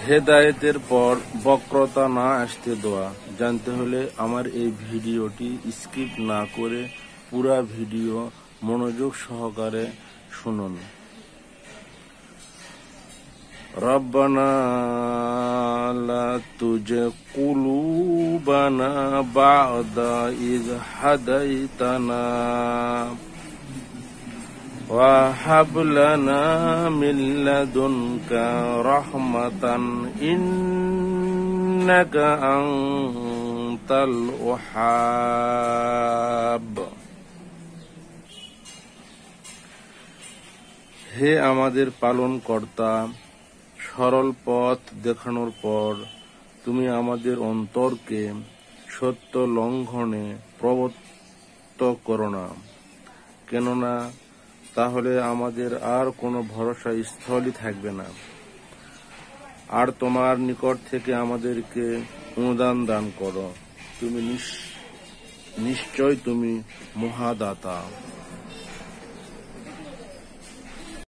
হেদায়েতের পর বক্রতা না আসতে দেওয়া। জানতে হলে আমার এই ভিডিওটি স্কিপ না করে পুরা ভিডিও মনোযোগ সহকারে শুনুন। রব্বানা লা তুজগ কুলুবানা বা'দা ইয হাদাইতানা وهب لنا من لدنك رحمة إنك أنت الوهاب। হে আমাদের পালন কর্তা, সরল পথ দেখানোর পর তুমি আমাদের অন্তরকে সত্য লঙ্ঘনে প্রবৃত্ত করো না, কেননা তাহলে আমাদের আর কোনো ভরসা স্থলই থাকবে না। আর তোমার নিকট থেকে আমাদেরকে অনুদান দান করো, তুমি নিশ্চয় তুমি মহাদাতা।